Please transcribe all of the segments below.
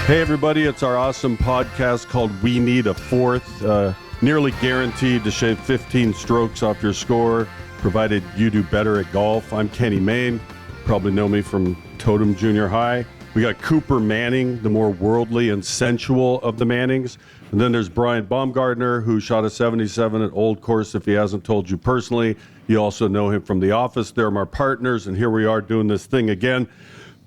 Hey everybody, it's our awesome podcast called We Need a Fourth. Nearly guaranteed to shave 15 strokes off your score, provided you do better at golf. I'm Kenny Mayne. Probably know me from Totem Junior High. We got Cooper Manning, the more worldly and sensual of the Mannings. And then there's Brian Baumgartner, who shot a 77 at Old Course. If he hasn't told you personally, you also know him from The Office. They're my partners, and here we are doing this thing again.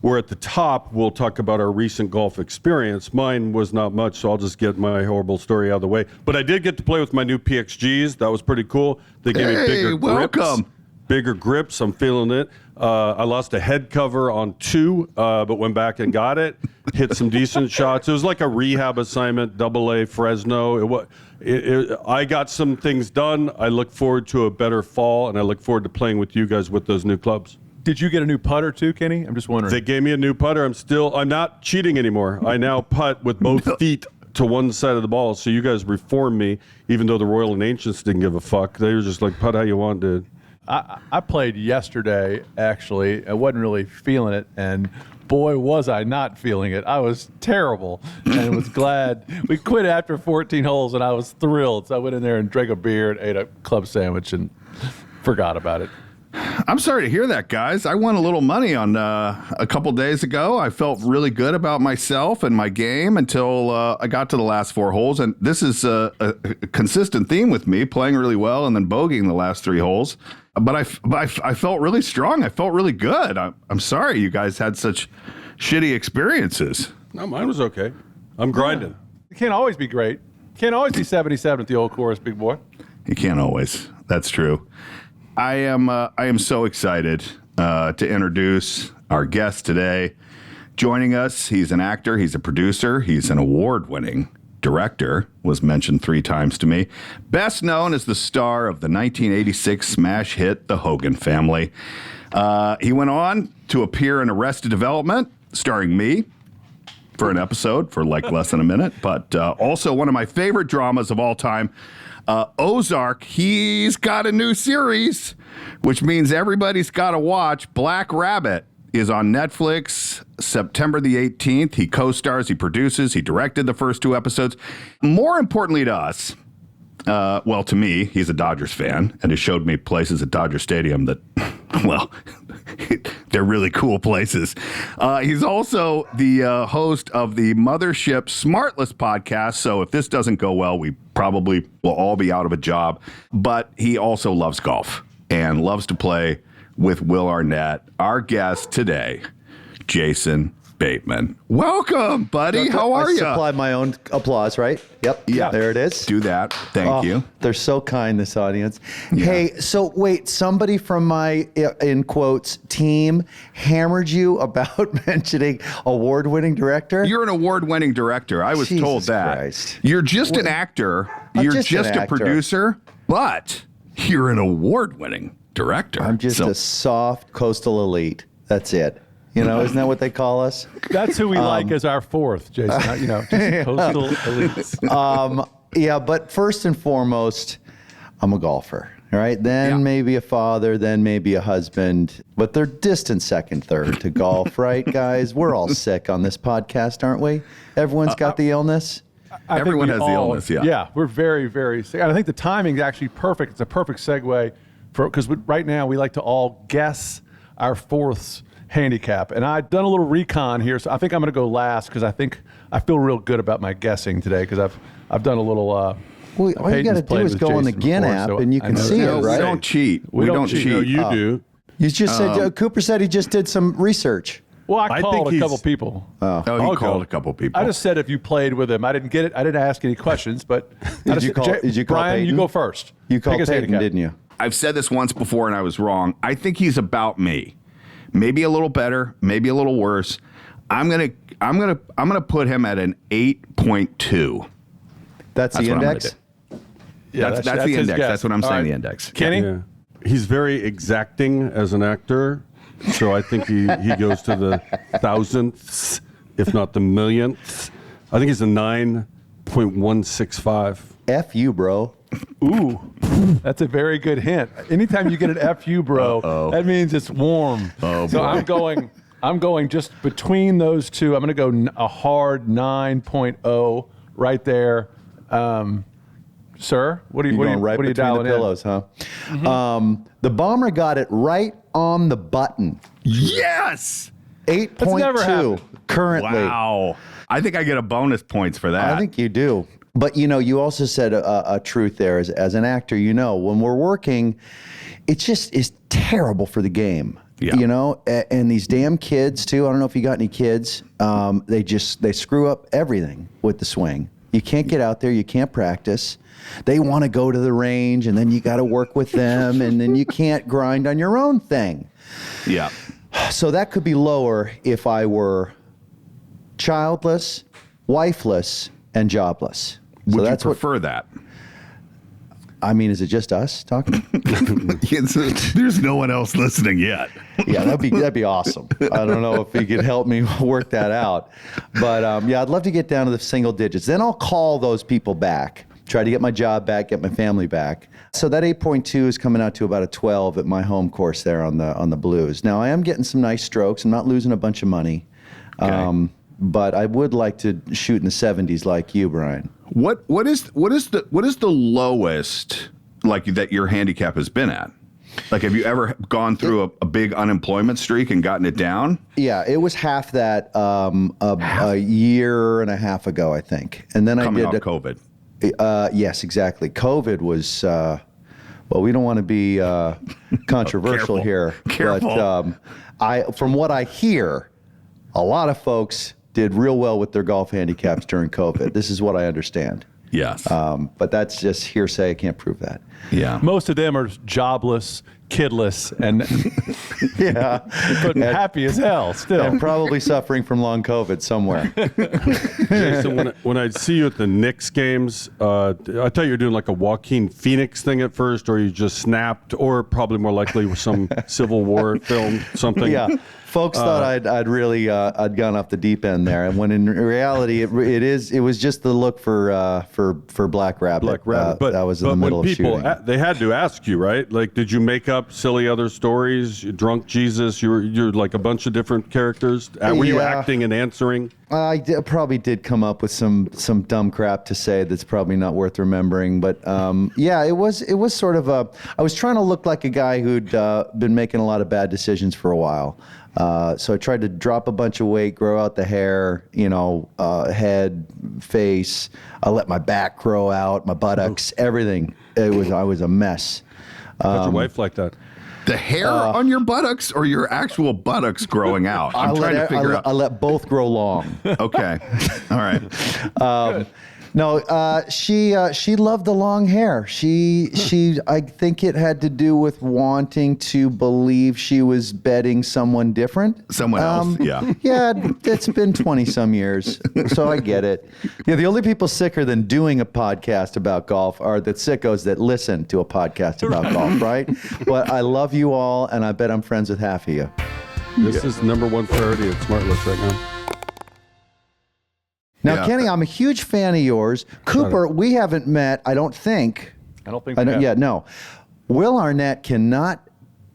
We're at the top. We'll talk about our recent golf experience. Mine was not much, so I'll just get my horrible story out of the way. But I did get to play with my new PXGs. That was pretty cool. They gave me bigger grips. Bigger grips. I'm feeling it. I lost a head cover on 2, but went back and got it. Hit some decent shots. It was like a rehab assignment, AA Fresno. I got some things done. I look forward to a better fall, and I look forward to playing with you guys with those new clubs. Did you get a new putter too, Kenny? I'm just wondering. They gave me a new putter. I'm not cheating anymore. I now putt with both feet to one side of the ball. So you guys reformed me, even though the Royal and Ancients didn't give a fuck. They were just like, putt how you want, dude. I played yesterday, actually. I wasn't really feeling it, and boy, was I not feeling it. I was terrible, and was glad. We quit after 14 holes, and I was thrilled. So I went in there and drank a beer and ate a club sandwich and forgot about it. I'm sorry to hear that, guys. I won a little money on a couple days ago. I felt really good about myself and my game until I got to the last 4 holes. And this is a consistent theme with me, playing really well and then bogeying the last 3 holes. But I felt really strong. I felt really good. I'm sorry you guys had such shitty experiences. No, mine was okay. I'm grinding. It can't always be great. Can't always be 77 at the Old Course, big boy. You can't always. That's true. I am so excited to introduce our guest today. Joining us, he's an actor, he's a producer, he's an award-winning director, was mentioned 3 times to me. Best known as the star of the 1986 smash hit, The Hogan Family. He went on to appear in Arrested Development, starring me for an episode for like less than a minute, but also one of my favorite dramas of all time, Ozark. He's got a new series, which means everybody's got to watch. Black Rabbit is on Netflix September the 18th. He co-stars, he produces, he directed the first 2 episodes. More importantly to us, well, to me, he's a Dodgers fan and has showed me places at Dodger Stadium that, well, they're really cool places. He's also the host of the Mothership Smartless podcast. So if this doesn't go well, we probably will all be out of a job. But he also loves golf and loves to play with Will Arnett. Our guest today, Jason Bateman. Welcome, buddy. How are you? I supply my own applause, right? Yep. Yeah. There it is. Do that. Thank you. They're so kind, this audience. Yeah. Hey, so wait, somebody from my, in quotes, team hammered you about mentioning award-winning director? You're an award-winning director. I was Jesus told that. Christ. You're just an actor. I'm You're just just an a actor. producer, but you're an award-winning director. I'm just a soft coastal elite. That's it. You know, isn't that what they call us? That's who we like as our fourth, Jason. Just coastal elites. Yeah, but first and foremost, I'm a golfer, all right? Then maybe a father, then maybe a husband, but they're distant second, third to golf, right, guys? We're all sick on this podcast, aren't we? Everyone's got the illness. Everyone has the illness, yeah. Yeah, we're very, very sick. And I think the timing is actually perfect. It's a perfect segue because right now we like to all guess our fourths handicap. And I've done a little recon here, so I think I'm going to go last because I feel real good about my guessing today because I've done a little. Well, all you got to do is go on the Ginn app and you can see it, right? We don't cheat. We don't cheat. No, you do. You just said, Cooper said he just did some research. Well, I called think a couple people. Oh, he called a couple people. I just said if you played with him. I didn't get it. I didn't ask any questions, but Did you call Brian, Peyton? you go first. You called Pick his Peyton, handicap. didn't you? I've said this once before and I was wrong. I think he's about me. Maybe a little better, maybe a little worse. I'm gonna put him at an 8.2. That's the what I'm gonna index? do. Yeah, that's his the index. guess. That's what I'm All saying. right. The index. Kenny? Yeah. He's very exacting as an actor, so I think he goes to the thousandths, if not the millionths. I think he's a 9.165. F you, bro. Ooh, that's a very good hint. Anytime you get an FU, bro, that means it's warm. Oh, so boy. I'm going I'm going just between those two. I'm going to go a hard 9.0 right there. Sir, what are you Going right what are you between dialing the pillows, huh? The bomber got it right on the button. Yes. 8.2 currently. Wow. I think I get a bonus points for that. I think you do. But, you also said a truth there. As an actor, when we're working, it just is terrible for the game. Yeah. And these damn kids, too. I don't know if you got any kids. They screw up everything with the swing. You can't get out there. You can't practice. They want to go to the range, and then you got to work with them, and then you can't grind on your own thing. Yeah. So that could be lower if I were childless, wifeless, and jobless. Would you prefer that? I mean, is it just us talking? There's no one else listening yet. Yeah, that'd be awesome. I don't know if you could help me work that out. But I'd love to get down to the single digits. Then I'll call those people back, try to get my job back, get my family back. So that 8.2 is coming out to about a 12 at my home course there on the Blues. Now I am getting some nice strokes. I'm not losing a bunch of money. Okay. But I would like to shoot in the 70s like you, Brian. What is the lowest that your handicap has been at? Like, have you ever gone through a big unemployment streak and gotten it down? Yeah, it was half that a year and a half ago, I think. And then Coming I did off COVID. Yes, exactly. COVID was. Well, we don't want to be controversial here. Careful. But from what I hear, a lot of folks did real well with their golf handicaps during COVID. This is what I understand. Yes. But that's just hearsay. I can't prove that. Yeah. Most of them are jobless, kidless, and but happy as hell still. And probably suffering from long COVID somewhere. Jason, when I see you at the Knicks games, I thought you were doing like a Joaquin Phoenix thing at first, or you just snapped, or probably more likely with some Civil War film, something. Yeah. Folks thought I'd really I'd gone off the deep end there, and when in reality it was just the look for Black Rabbit. Black Rabbit. But that was in the middle when of people, shooting. they had to ask you, right? Like, did you make up silly other stories? Drunk Jesus, you're like a bunch of different characters. Were you acting and answering? Probably did come up with some dumb crap to say that's probably not worth remembering, but it was sort of I was trying to look like a guy who'd been making a lot of bad decisions for a while. So I tried to drop a bunch of weight, grow out the hair, head, face. I let my back grow out, my buttocks, everything. I was a mess. How'd your wife like that? The hair on your buttocks or your actual buttocks growing out? I'm trying to figure out. I let both grow long. Okay. All right. No, she loved the long hair. I think it had to do with wanting to believe she was betting someone different. Someone else, yeah. Yeah, it's been 20 some years, so I get it. Yeah, the only people sicker than doing a podcast about golf are the sickos that listen to a podcast about golf, right? But I love you all, and I bet I'm friends with half of you. This is number one priority at Smartless right now. Now, Kenny, I'm a huge fan of yours. Cooper, we haven't met, I don't think. I don't think we have. Yeah, no. Will Arnett cannot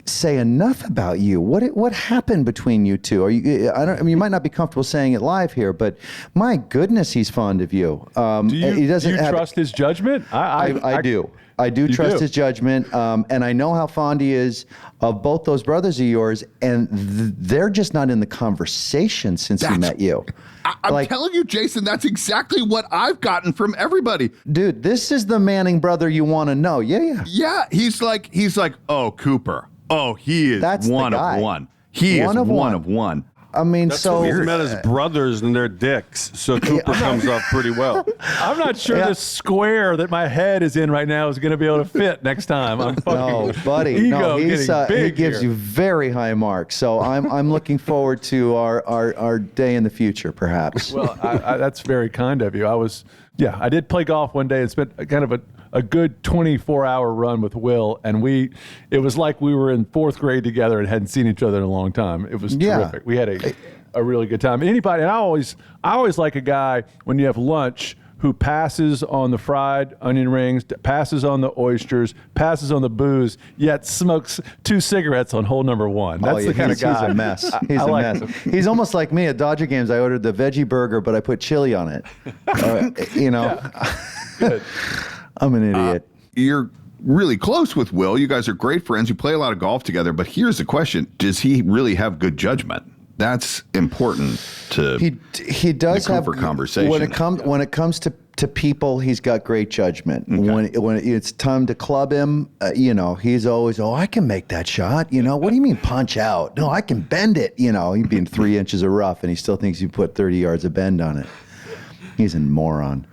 say enough about you. What happened between you two? You might not be comfortable saying it live here, but my goodness, he's fond of you. Do you trust his judgment? I do. I do trust his judgment, and I know how fond he is of both those brothers of yours, and they're just not in the conversation since he met you. I'm telling you, Jason, that's exactly what I've gotten from everybody. Dude, this is the Manning brother you want to know. Yeah. Yeah, he's like, oh, Cooper. Oh, he is That's one the guy. of one. He is one of one. I mean, He's met his brothers and their dicks, so Cooper comes off pretty well. I'm not sure the square that my head is in right now is going to be able to fit next time. I'm no, buddy. Ego He gives you very high marks. So I'm looking forward to our day in the future, perhaps. Well, that's very kind of you. I did play golf one day and spent kind of a good 24-hour run with Will, and it was like we were in fourth grade together and hadn't seen each other in a long time. It was terrific. We had a really good time. I always like a guy when you have lunch who passes on the fried onion rings, passes on the oysters, passes on the booze, yet smokes 2 cigarettes on hole number 1. That's the kind of guy. He's a mess. He's a mess. He's almost like me at Dodger games. I ordered the veggie burger, but I put chili on it. Good. I'm an idiot. You're really close with Will. You guys are great friends. You play a lot of golf together. But here's the question: does he really have good judgment? That's important to he does have for conversation. When it comes to people, he's got great judgment. Okay. When it's time to club him, he's always, I can make that shot. What do you mean punch out? No, I can bend it. He'd be in 3 inches of rough, and he still thinks you put 30 yards of bend on it. He's a moron.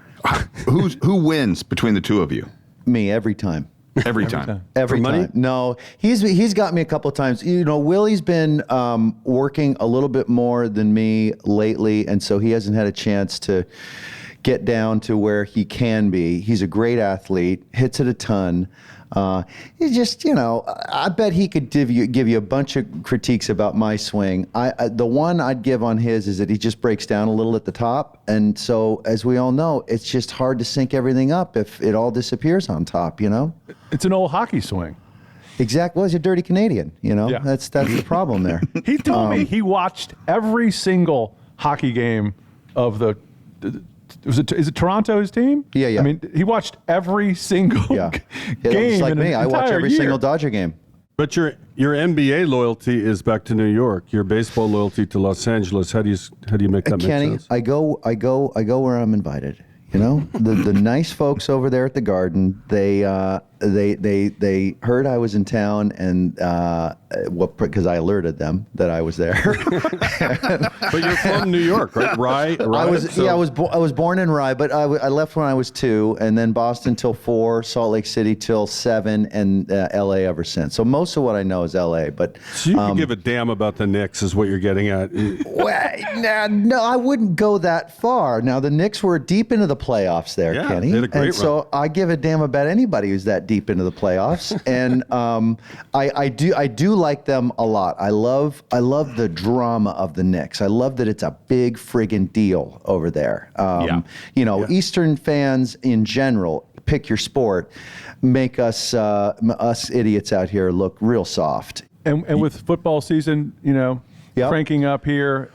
Who wins between the two of you? Me every time. Every time. Every time. No, he's got me a couple of times. Willie's been working a little bit more than me lately, and so he hasn't had a chance to get down to where he can be. He's a great athlete, hits it a ton. He's just, I bet he could give you a bunch of critiques about my swing. The one I'd give on his is that he just breaks down a little at the top. And so, as we all know, it's just hard to sync everything up if it all disappears on top, It's an old hockey swing. Exactly. Well, he's a dirty Canadian, Yeah. That's the problem there. He told me he watched every single hockey game of the is it Toronto, his team? Yeah. I mean, he watched every single game. Just like me, I watch every single Dodger game. But your NBA loyalty is back to New York. Your baseball loyalty to Los Angeles. How do you make that Kenny, make sense? I go where I'm invited. The nice folks over there at the Garden. They heard I was in town, and because I alerted them that I was there. But you're from New York, right? Rye. I was born in Rye, but I left when I was 2, and then Boston till 4, Salt Lake City till 7, and L.A. ever since. So most of what I know is L.A. But so you can give a damn about the Knicks, is what you're getting at. Well, no, I wouldn't go that far. Now the Knicks were deep into the playoffs there, Yeah, Kenny, they had a great and so I give a damn about anybody who's that deep into the playoffs. And I do like them a lot. I love the drama of the Knicks. I love that it's a big friggin' deal over there. Eastern fans in general, pick your sport, make us idiots out here look real soft. And with football season, cranking up here.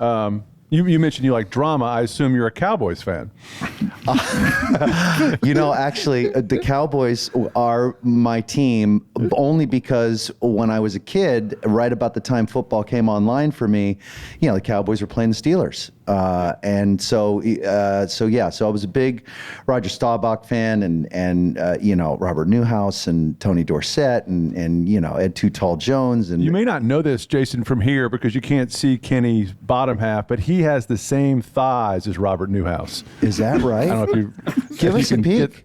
You mentioned you like drama. I assume you're a Cowboys fan. Actually, the Cowboys are my team only because when I was a kid, right about the time football came online for me, the Cowboys were playing the Steelers. So I was a big Roger Staubach fan, and Robert Newhouse and Tony Dorsett and Ed Too Tall Jones. And you may not know this, Jason, from here because you can't see Kenny's bottom half, but he has the same thighs as Robert Newhouse. Is that right? I don't know if you give us a peek.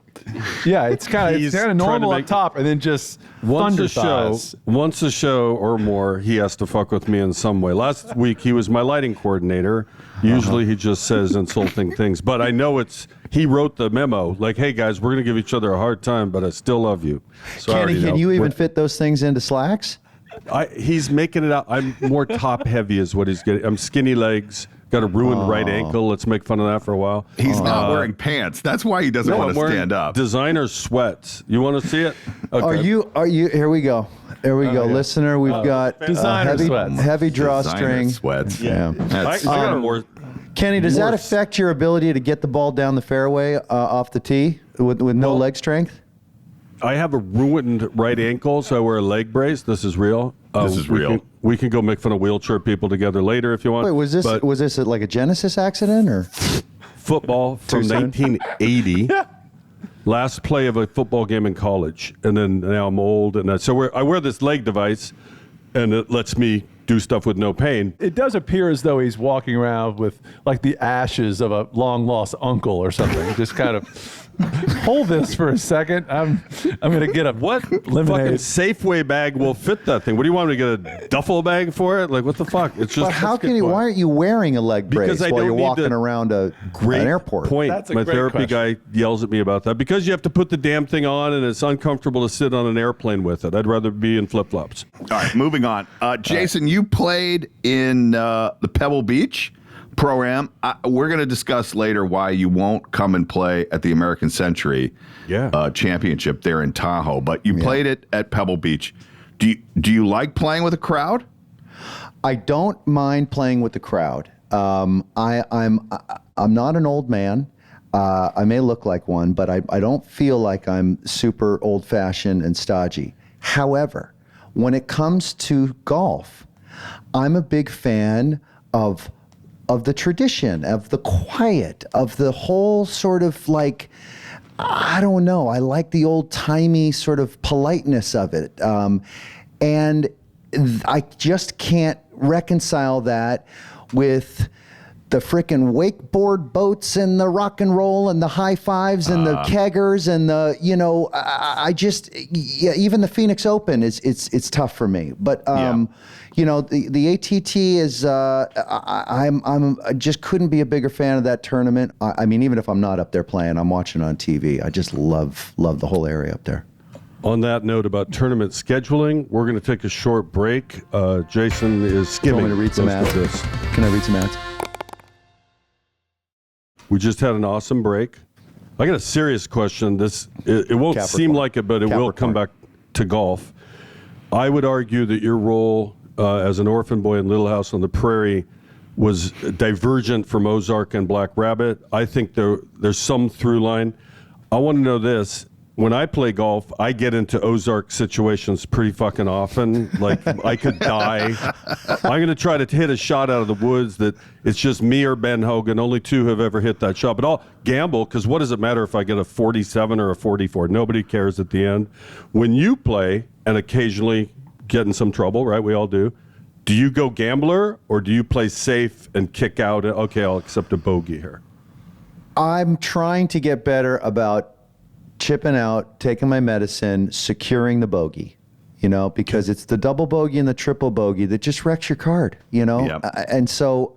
It's kind of normal up top, and then just once thunder once a show or more, he has to fuck with me in some way. Last week he was my lighting coordinator. Usually he just says insulting things, but I know he wrote the memo like, "Hey guys, we're gonna give each other a hard time, but I still love you." So Kenny, can you even fit those things into slacks? He's making it out. I'm more top heavy is what he's getting. I'm skinny legs. Got a ruined right ankle. Let's make fun of that for a while. He's not wearing pants. That's why he doesn't want to stand up. Designer sweats. You want to see it? Okay. Are you? Here we go. There we go, listener. We've got designer sweats. Heavy Designer drawstring sweats. Yeah. I got more. Kenny, does that affect your ability to get the ball down the fairway off the tee with no leg strength? I have a ruined right ankle, so I wear a leg brace. This is real. This is real. We can go make fun of wheelchair people together later if you want. Wait, was this like a Genesis accident or football from 1980? Last play of a football game in college, and then now I'm old, and so I wear this leg device, and it lets me do stuff with no pain. It does appear as though he's walking around with like the ashes of a long lost uncle or something. Just kind of hold this for a second. I'm gonna get a Fucking lemonade. Safeway bag will fit that thing? What do you want me to get a duffel bag for it? Like what the fuck? It's just. But how can you? Why aren't you wearing a leg brace Because I while don't you're need walking to- around an airport? Point. That's a My great therapy question. guy yells at me about that because you have to put the damn thing on, and it's uncomfortable to sit on an airplane with it. I'd rather be in flip flops. All right, moving on. Jason, you played in the Pebble Beach, Pro-Am, we're going to discuss later why you won't come and play at the American Century Championship there in Tahoe, but you played it at Pebble Beach. Do you like playing with a crowd? I don't mind playing with the crowd. I'm not an old man. I may look like one, but I don't feel like I'm super old-fashioned and stodgy. However, when it comes to golf, I'm a big fan of the tradition, of the quiet, of the whole sort of like, I don't know, I like the old-timey sort of politeness of it. And I just can't reconcile that with the frickin' wakeboard boats and the rock and roll and the high fives and the keggers and the, I just, even the Phoenix Open it's tough for me. But, the ATT is, I just couldn't be a bigger fan of that tournament. I mean, even if I'm not up there playing, I'm watching on TV. I just love the whole area up there. On that note about tournament scheduling, we're going to take a short break. Jason is skimming. Want me to read some ads? Can I read some ads? We just had an awesome break. I got a serious question. It won't seem like it, but it will come back to golf. I would argue that your role as an orphan boy in Little House on the Prairie was divergent from Ozark and Black Rabbit. I think there's some through line. I want to know this. When I play golf, I get into Ozark situations pretty fucking often. Like, I could die. I'm going to try to hit a shot out of the woods that it's just me or Ben Hogan. Only two have ever hit that shot. But I'll gamble, because what does it matter if I get a 47 or a 44? Nobody cares at the end. When you play and occasionally get in some trouble, right? We all do. Do you go gambler, or do you play safe and kick out? Okay, I'll accept a bogey here. I'm trying to get better about chipping out, taking my medicine, securing the bogey, because it's the double bogey and the triple bogey that just wrecks your card, Yep. And so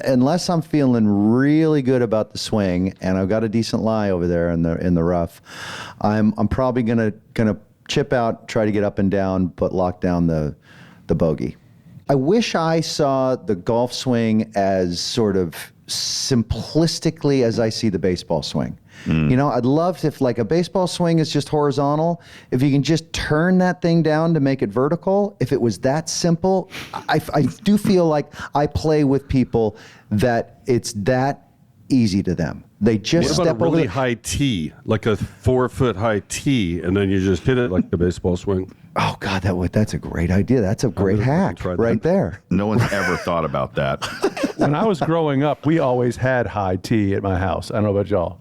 unless I'm feeling really good about the swing and I've got a decent lie over there in the rough, I'm probably gonna chip out, try to get up and down, but lock down the bogey. I wish I saw the golf swing as sort of simplistically as I see the baseball swing. I'd love if like a baseball swing is just horizontal, if you can just turn that thing down to make it vertical. If it was that simple, I do feel like I play with people that it's that easy to them. They just what about step a really over high tee, like a 4-foot high tee, and then you just hit it like the baseball swing? Oh God, that's a great idea. That's a great hack right there. No one's ever thought about that. When I was growing up, we always had high tea at my house. I don't know about y'all.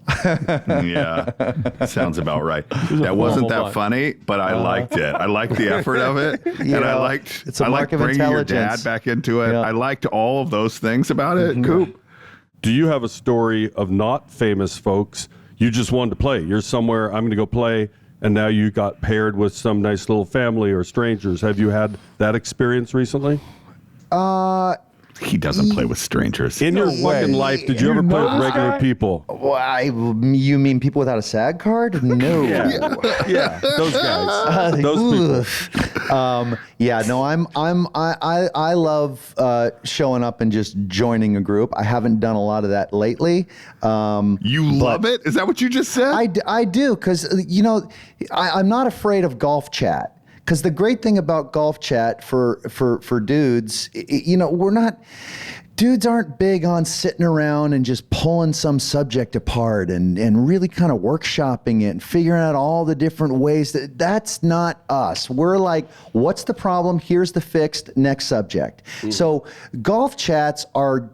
Yeah, sounds about right. That wasn't that funny, but I liked it. I liked the effort of it, and I liked bringing your dad back into it. Yeah. I liked all of those things about it. Coop. Do you have a story of not famous folks? You just wanted to play. You're somewhere, I'm going to go play, and now you got paired with some nice little family or strangers. Have you had that experime recently? He doesn't play with strangers. In your fucking life, did you ever play with regular people? You mean people without a SAG card? No. Yeah, those guys. Those people. I love showing up and just joining a group. I haven't done a lot of that lately. You love it? Is that what you just said? I do, because I'm not afraid of golf chat. Because the great thing about golf chat for dudes, dudes aren't big on sitting around and just pulling some subject apart and really kind of workshopping it and figuring out all the different ways. That's not us. We're like, what's the problem? Here's the fixed, next subject. So golf chats are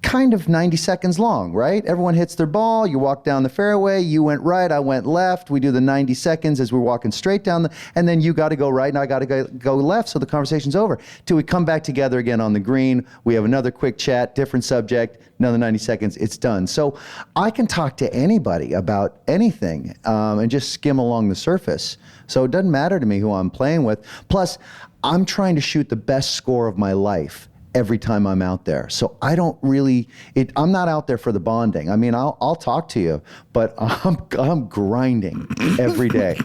kind of 90 seconds long, right? Everyone hits their ball, you walk down the fairway, you went right, I went left, we do the 90 seconds as we're walking straight down, and then you got to go right and I got to go left, so the conversation's over. Till we come back together again on the green, we have another quick chat, different subject, another 90 seconds, it's done. So I can talk to anybody about anything and just skim along the surface. So it doesn't matter to me who I'm playing with. Plus, I'm trying to shoot the best score of my life every time I'm out there. So I don't really, I'm not out there for the bonding. I mean, I'll talk to you, but I'm grinding every day.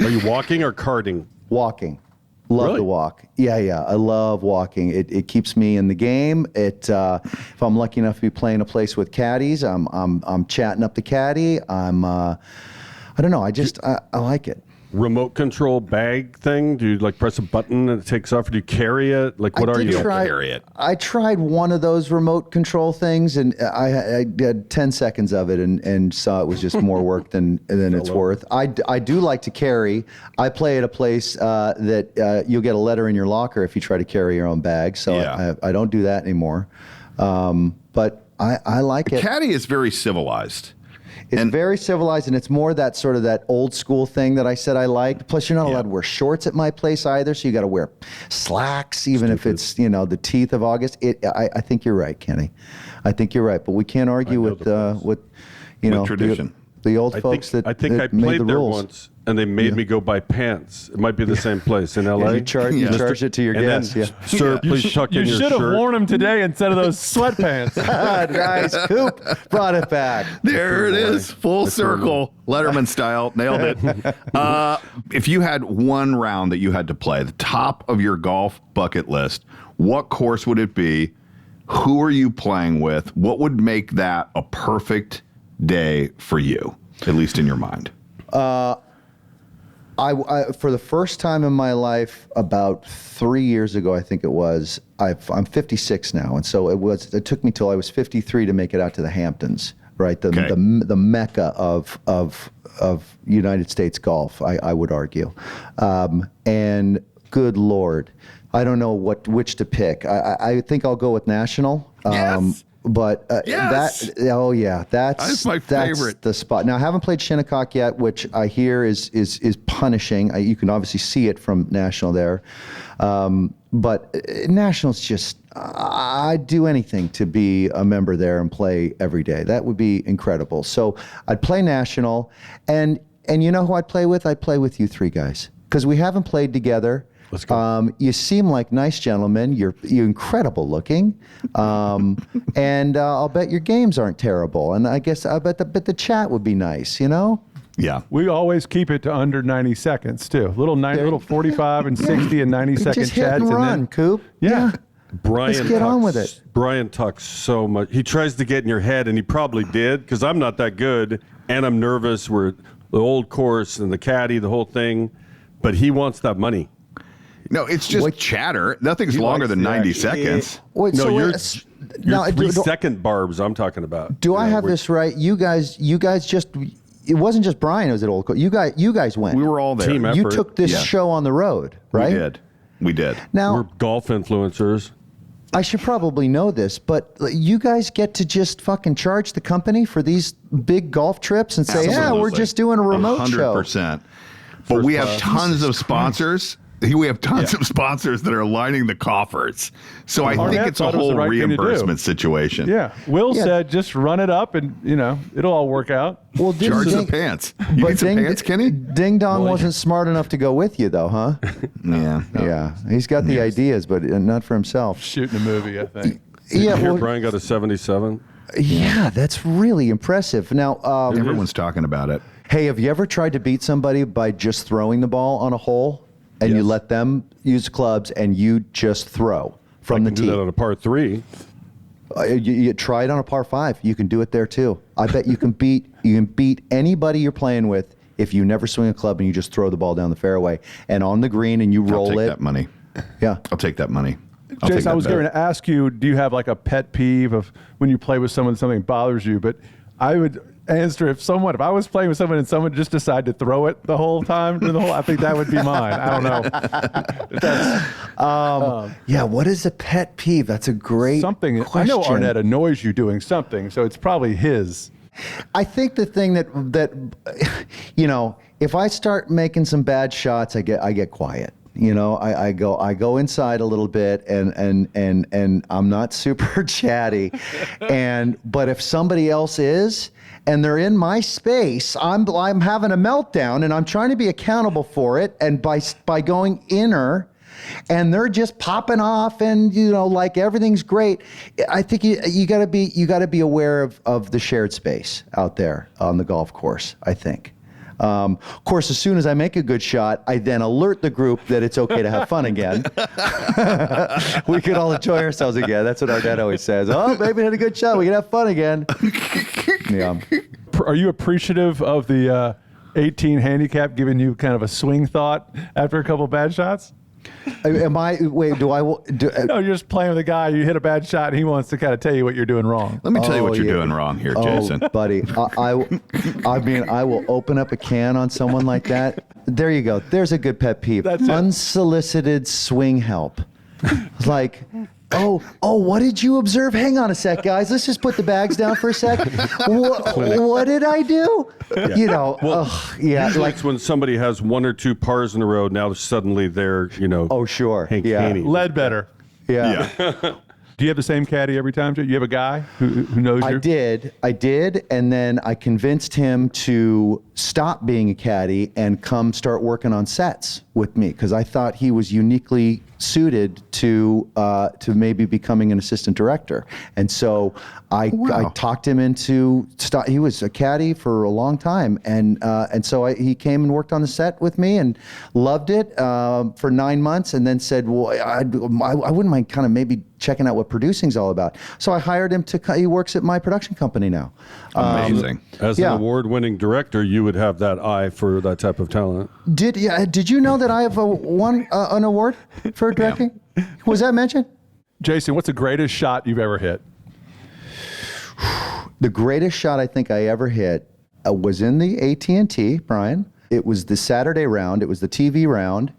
Are you walking or karting? Walking. Love Really? to walk. Yeah. I love walking. It keeps me in the game. If I'm lucky enough to be playing a place with caddies, I'm chatting up the caddy. I don't know. I like it. Remote control bag thing? Do you like press a button and it takes off? Or do you carry it? Like, what are you? Carry it. I tried one of those remote control things, and I did 10 seconds of it, and saw it was just more work than it's worth. I do like to carry. I play at a place that you'll get a letter in your locker if you try to carry your own bag. So I don't do that anymore. But I like it. Caddy is very civilized. It's very civilized, and it's more that sort of that old school thing that I said I liked. Plus, you're not allowed to wear shorts at my place either, so you got to wear slacks, even if it's the teeth of August. I think you're right, Kenny. I think you're right, but we can't argue with tradition. The old folks I think I made played the there rules. once, and they made me go buy pants. It might be the same place in L.A. You charge it to your And guests. then, Sir, please tuck You in your should have shirt. worn them today instead of those sweatpants. Nice. Coop brought it back. There it is, full circle, Letterman style, nailed it. If you had one round that you had to play, the top of your golf bucket list, what course would it be? Who are you playing with? What would make that a perfect day for you, at least in your mind? I for the first time in my life, about 3 years ago, I think it was. I'm 56 now, and so it took me till I was 53 to make it out to the Hamptons, right? The mecca of United States golf, I would argue. And good Lord, I don't know which to pick. I think I'll go with National. Yes. But Yes. that's my favorite. the spot. Now I haven't played Shinnecock yet, which I hear is punishing. You can obviously see it from National there, but National's just I'd do anything to be a member there and play every day. That would be incredible. So I'd play National, and you know who I'd play with? I'd play with you three guys because we haven't played together. Let's go. You seem like nice gentlemen. You're incredible looking, and I'll bet your games aren't terrible. And I bet the chat would be nice. Yeah. We always keep it to under 90 seconds too. Little 45 and 60 and 90-second Just hit chats, and run, then Coop. Yeah. Brian Let's get on with it. Brian talks so much. He tries to get in your head, and he probably did, because I'm not that good, and I'm nervous. We're the old course and the caddy, the whole thing. But he wants that money. No, it's just chatter. Nothing's longer than 90 seconds. Wait, No, so you're now, 3-second barbs I'm talking about. do I have this right? You guys just. It wasn't just Brian. It was at Old Course. You guys went. We were all there. Team effort. You took this Yeah. show on the road, right? We did. Now, We're golf influencers. I should probably know this, but you guys get to just fucking charge the company for these big golf trips and say, yeah, we're Absolutely. just doing a remote show. 100%. But we have tons of sponsors. We have tons of sponsors that are lining the coffers. So I think Arnett it's a thought it was whole the right thing to do. reimbursement situation. Yeah. Will Yeah. said just run it up and, it'll all work out. Well, Charge the pants. You but need some pants, Kenny? Ding Dong wasn't smart enough to go with you, though, huh? Yeah. Yeah, he's got the ideas, but not for himself. Shooting a movie, I think. Yeah, Here, well, Brian got a 77. yeah, that's really impressive. Now, Everyone's talking about it. hey, have you ever tried to beat somebody by just throwing the ball on a hole, and you Yes. let them use clubs, and you just throw from the I can do that tee? on a par 3. You try it on a par 5. You can do it there too. I bet you can beat anybody you're playing with if you never swing a club and you just throw the ball down the fairway and on the green and you I'll roll take it. that money. Yeah. I'll take that money. I'll take Jason, I that was bet. going to ask you, do you have like a pet peeve of when you play with someone, something bothers you? But I would answer if I was playing with someone and someone just decided to throw it the whole time, I think that would be mine. I don't know. Yeah, what is a pet peeve? That's a great Something, question. I know Arnett annoys you doing something, so it's probably his. I think the thing that if I start making some bad shots, I get quiet. I go inside a little bit and I'm not super chatty, but if somebody else is and they're in my space, I'm having a meltdown and I'm trying to be accountable for it, and by going inner, and they're just popping off and like everything's great. I think you got to be aware of the shared space out there on the golf course. I think. Of course, as soon as I make a good shot, I then alert the group that it's okay to have fun again. We can all enjoy ourselves again. That's what Arnett always says. Oh, baby had a good shot. We can have fun again. Yeah. Are you appreciative of the 18 handicap giving you kind of a swing thought after a couple bad shots? Am I? Wait, do I? No, you're just playing with a guy. You hit a bad shot, and he wants to kind of tell you what you're doing wrong. Let me tell you what you're yeah. doing wrong here, Jason. Oh, buddy, I mean, I will open up a can on someone like that. There you go. There's a good pet peeve. That's it. Unsolicited swing help. It's like, oh, what did you observe? Hang on a sec, guys. Let's just put the bags down for a sec. What did I do? Yeah. You know, yeah. Usually Like, it's when somebody has one or two pars in a row. Now suddenly they're, oh, sure. Hank Yeah. Haney. Ledbetter. Yeah. Do you have the same caddy every time, Joe? You have a guy who knows you? I did, and then I convinced him to stop being a caddy and come start working on sets with me because I thought he was uniquely suited to maybe becoming an assistant director. And so I talked him into he was a caddy for a long time, and so he came and worked on the set with me and loved it for 9 months, and then said, well, I wouldn't mind kind of maybe checking out what producing's all about. So I hired him he works at my production company now. Amazing. As an award-winning director, you would have that eye for that type of talent. Did you know that I have won an award for directing? Was that mentioned? Jason, what's the greatest shot you've ever hit? The greatest shot I think I ever hit was in the AT&T, Brian. It was the Saturday round. It was the TV round.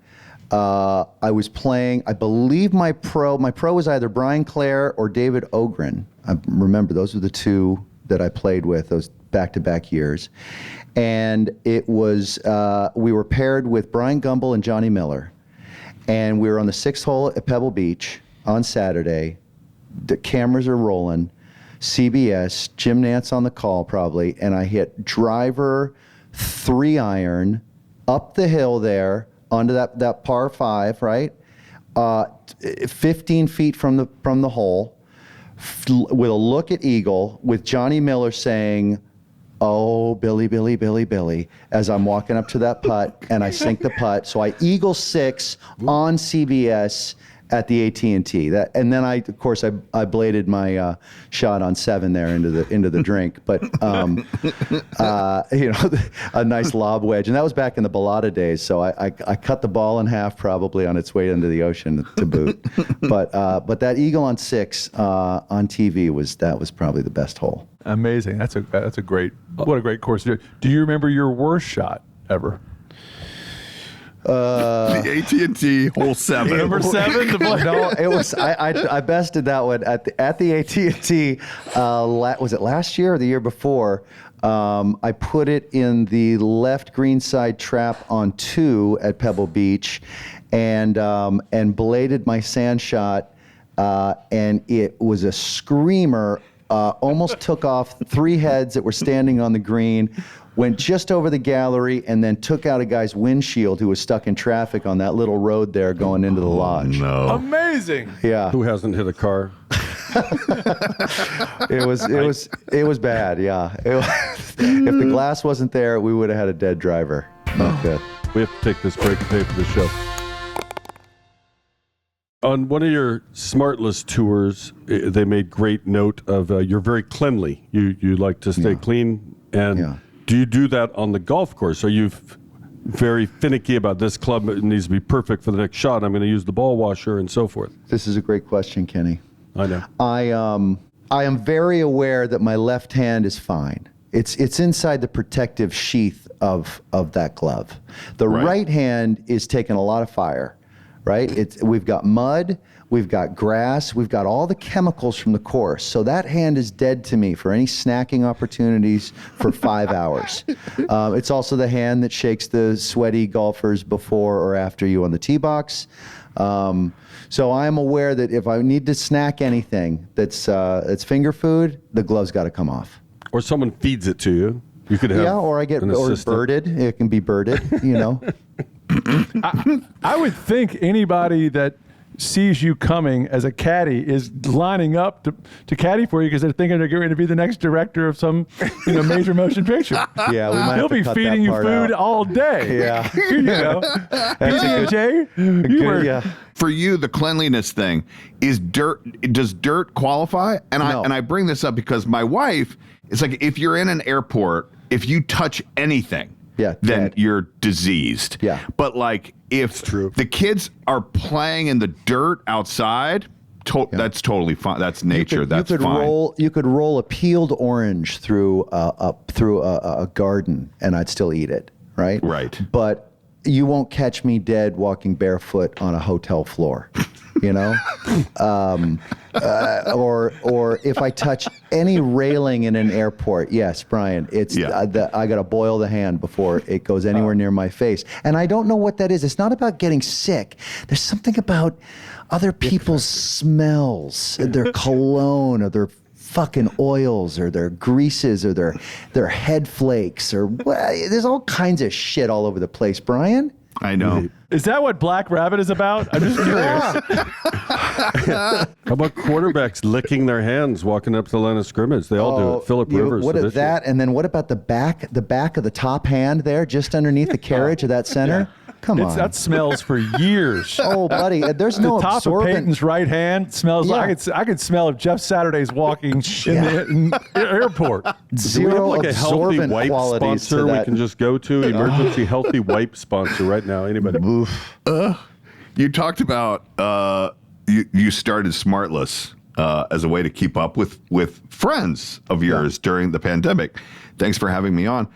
I was playing, I believe my pro was either Brian Clare or David Ogren. I remember those were the two that I played with those back-to-back years. And it was, we were paired with Brian Gumble and Johnny Miller. And we were on the 6th hole at Pebble Beach on Saturday. The cameras are rolling. CBS, Jim Nantz on the call probably, and I hit driver 3-iron up the hill there onto that par 5, right? 15 feet from the hole, with a look at eagle, with Johnny Miller saying, "Oh, Billy, Billy, Billy, Billy," as I'm walking up to that putt, and I sink the putt. So I eagle 6 on CBS at the AT&T. And then I bladed my shot on 7 there into the drink. But a nice lob wedge, and that was back in the Bellata days. So I cut the ball in half, probably on its way into the ocean to boot. But that eagle on 6 on TV was probably the best hole. Amazing. That's a great, what a great course to do. Do you remember your worst shot ever? The AT&T hole 7. Number 7? No, it was. I bested that one at the AT&T. Was it last year or the year before? I put it in the left green side trap on 2 at Pebble Beach, and bladed my sand shot, and it was a screamer. Almost took off 3 heads that were standing on the green. Went just over the gallery and then took out a guy's windshield who was stuck in traffic on that little road there going into the lodge. No. Amazing. Yeah. Who hasn't hit a car? It was bad. Yeah. If the glass wasn't there, we would have had a dead driver. Not good. We have to take this break and pay for the show. On one of your Smartless tours, they made great note of you're very cleanly. You like to stay clean. And do you do that on the golf course? Are you very finicky about this club? It needs to be perfect for the next shot. I'm going to use the ball washer and so forth. This is a great question, Kenny. I know. I am very aware that my left hand is fine. It's inside the protective sheath of that glove. The right hand is taking a lot of fire, right? We've got mud, we've got grass, we've got all the chemicals from the course. So that hand is dead to me for any snacking opportunities for 5 hours. It's also the hand that shakes the sweaty golfers before or after you on the tee box. So I'm aware that if I need to snack anything that's finger food, the glove's got to come off. Or someone feeds it to you. You could have or I get birded. It can be birded, I would think anybody that sees you coming as a caddy is lining up to caddy for you because they're thinking they're going to be the next director of some major motion picture. Yeah, we might He'll have to be cut feeding that you part food out. all day. Yeah. Here you go. PB&J, you were. Yeah. For you, the cleanliness thing is dirt. Does dirt qualify? And No. I bring this up because my wife, it's like if you're in an airport, if you touch anything, Yeah, then dead. you're diseased. Yeah. But like if true. the kids are playing in the dirt outside, that's totally fine. That's nature. That's fine. You could roll a peeled orange through a garden, and I'd still eat it. Right. Right. But you won't catch me dead walking barefoot on a hotel floor. Or if I touch any railing in an airport, yes, Brian, it's I got to boil the hand before it goes anywhere near my face. And I don't know what that is. It's not about getting sick. There's something about other people's smells, their cologne or their fucking oils or their greases or their head flakes or there's all kinds of shit all over the place, Brian. I know. Is that what Black Rabbit is about? I'm just curious. How about quarterbacks licking their hands walking up to the line of scrimmage? They all do it. Phillip Rivers. What of is that? And then what about the back of the top hand there, just underneath the carriage of that center? Come on. That smells for years. Oh, buddy, there's no The top of absorbent. Peyton's right hand smells like I could smell if Jeff Saturday's walking in the airport. Do we have Zero like a healthy absorbent wipe qualities sponsor to we that. can just go to? Emergency healthy wipe sponsor right now. Anybody? You talked about you started Smartless as a way to keep up with friends of yours during the pandemic. Thanks for having me on.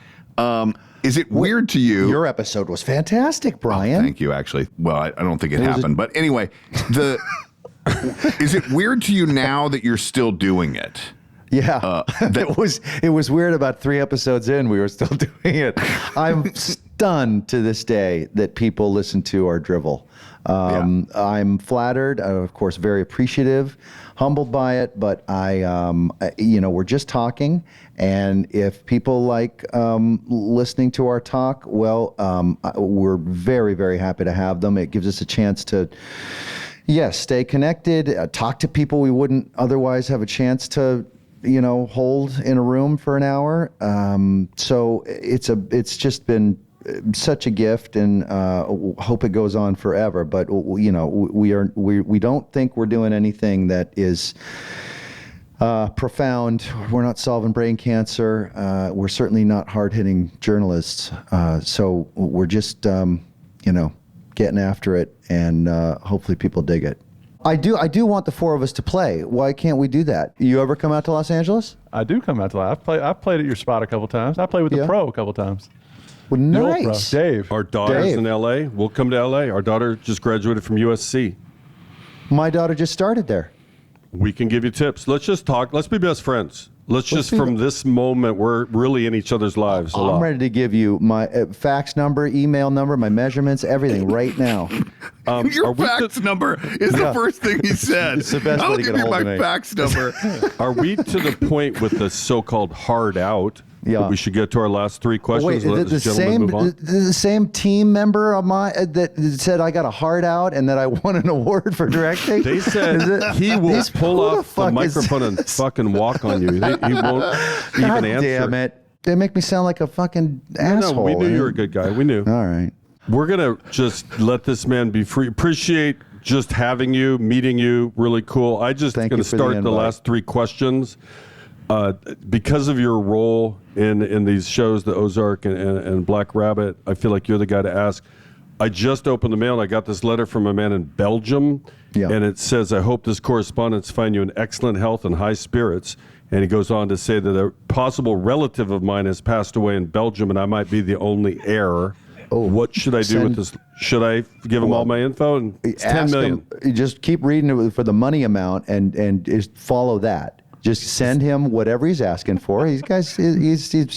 Is it weird to you? Your episode was fantastic, Brian. Thank you, actually. Well, I don't think it happened. But anyway, is it weird to you now that you're still doing it? Yeah, it was weird. About 3 episodes in, we were still doing it. I'm stunned to this day that people listen to our drivel. I'm flattered, of course, very appreciative, humbled by it. But we're just talking, and if people like listening to our talk, well, we're very, very happy to have them. It gives us a chance to. Yes, stay connected, talk to people we wouldn't otherwise have a chance to, hold in a room for an hour. So it's just been such a gift, and hope it goes on forever. But we don't think we're doing anything that is profound. We're not solving brain cancer. We're certainly not hard-hitting journalists. So we're just getting after it, and hopefully people dig it. I do want the 4 of us to play. Why can't we do that? You ever come out to Los Angeles? I do come out to that. I've played at your spot a couple times. I played with the pro a couple times. Well, The old pro, nice. Dave. Our daughter's Dave. in LA. We'll come to LA. Our daughter just graduated from USC. My daughter just started there. We can give you tips. Let's just talk. Let's be best friends. Let's just, from this moment, we're really in each other's lives a lot. I'm ready to give you my fax number, email number, my measurements, everything right now. Your fax number is the first thing he said. It's the best way I'll to give get a you hold my of me. fax number. Are we to the point with the so-called hard out Yeah. that we should get to our last 3 questions? Wait, and let this gentleman move on? the same team member of mine that said I got a heart out and that I won an award for directing? They said he will pull who the off the fuck is microphone and fucking walk on you. He won't even God answer. damn it. They make me sound like a fucking No, asshole. we knew you were a good guy. We knew. All right. We're going to just let this man be free. Appreciate just having you, meeting you. Really cool. I just Thank going you to for the start the invite. last 3 questions. Because of your role in these shows, the Ozark and Black Rabbit, I feel like you're the guy to ask. I just opened the mail and I got this letter from a man in Belgium. Yeah. And it says, I hope this correspondence find you in excellent health and high spirits. And he goes on to say that a possible relative of mine has passed away in Belgium and I might be the only heir. Oh, What should I do with this? Should I give him all my info? And it's 10 Ask million. him. You just keep reading it for the money amount and just follow that. Just send him whatever he's asking for. He's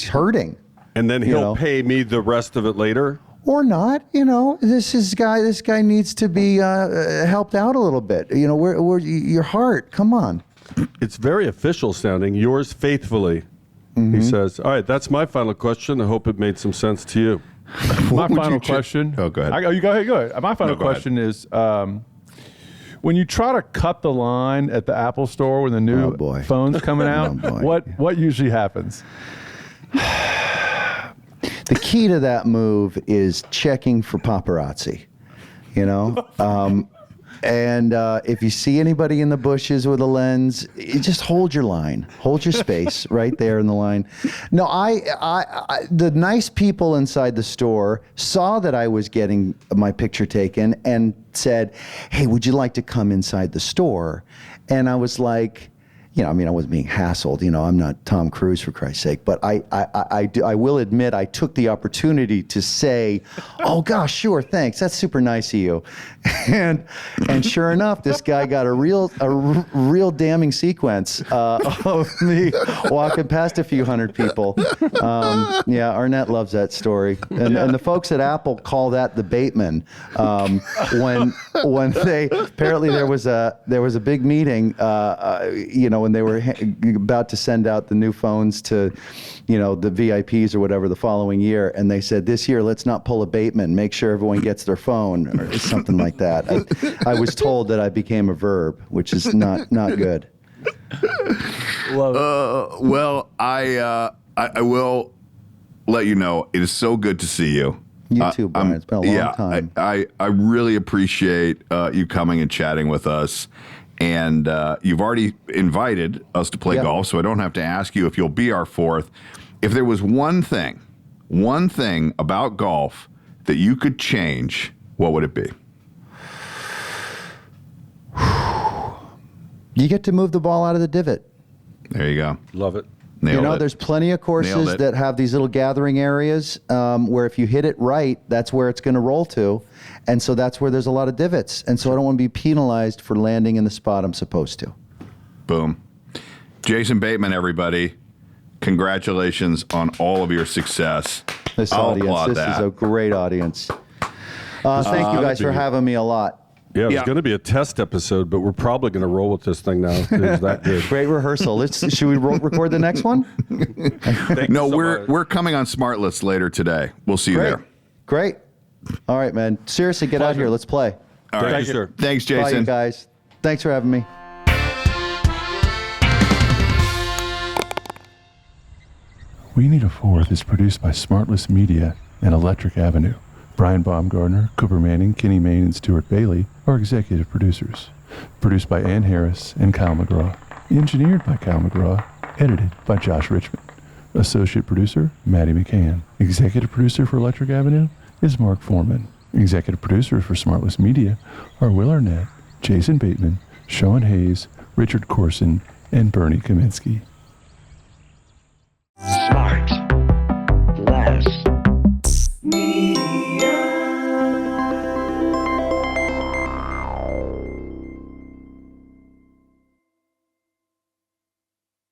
hurting. And then he'll know. pay me the rest of it later. Or not, this guy needs to be helped out a little bit. Where your heart, come on. It's very official sounding. Yours faithfully. Mm-hmm. He says, all right, that's my final question. I hope it made some sense to you. My would final you question. Oh, go ahead. You go ahead. My final No, go ahead. question is, when you try to cut the line at the Apple store when the new phone's coming out, what usually happens? The key to that move is checking for paparazzi, you know? And if you see anybody in the bushes with a lens, you just hold your line, hold your space right there in the line. No, the nice people inside the store saw that I was getting my picture taken and said, "Hey, would you like to come inside the store?" And I was like, you know, I mean, I wasn't being hassled. You know, I'm not Tom Cruise, for Christ's sake. But I will admit I took the opportunity to say, "Oh gosh, sure, thanks. That's super nice of you." And sure enough, this guy got a real damning sequence of me walking past a few hundred people. Yeah, Arnett loves that story, and the folks at Apple call that the Bateman. When they apparently there was a big meeting, you know, when they were about to send out the new phones to, you know, the VIPs or whatever the following year, and they said, "This year, let's not pull a Bateman. Make sure everyone gets their phone," or something like that. I was told that I became a verb, which is not good. Well, I will let you know it is so good to see you. You too, Brian. It's been a long time. I really appreciate you coming and chatting with us. And you've already invited us to play golf, so I don't have to ask you if you'll be our fourth. If there was one thing about golf that you could change, what would it be? You get to move the ball out of the divot. There you go. Love it. Nailed it. There's plenty of courses that have these little gathering areas where if you hit it right, that's where it's going to roll to. And so that's where there's a lot of divots. And so I don't want to be penalized for landing in the spot I'm supposed to. Boom. Jason Bateman, everybody. Congratulations on all of your success. This audience, this is a great audience. Thank you guys for having me a lot. Yeah, it's going to be a test episode, but we're probably going to roll with this thing now. It's that good. Great rehearsal. Should we record the next one? No, we're coming on Smartless later today. We'll see you there. Great. All right, man. Seriously, get out here. Let's play. All right. Thank you, sir. Thanks, Jason. Bye, you guys. Thanks for having me. We Need a Fourth is produced by Smartless Media and Electric Avenue. Brian Baumgartner, Cooper Manning, Kenny Mayne, and Stewart Bailey are executive producers. Produced by Ann Harris and Kyle McGraw. Engineered by Kyle McGraw. Edited by Josh Richmond. Associate producer, Maddie McCann. Executive producer for Electric Avenue is Marc Forman. Executive producers for Smartless Media are Will Arnett, Jason Bateman, Sean Hayes, Richard Korson, and Bernie Kaminski.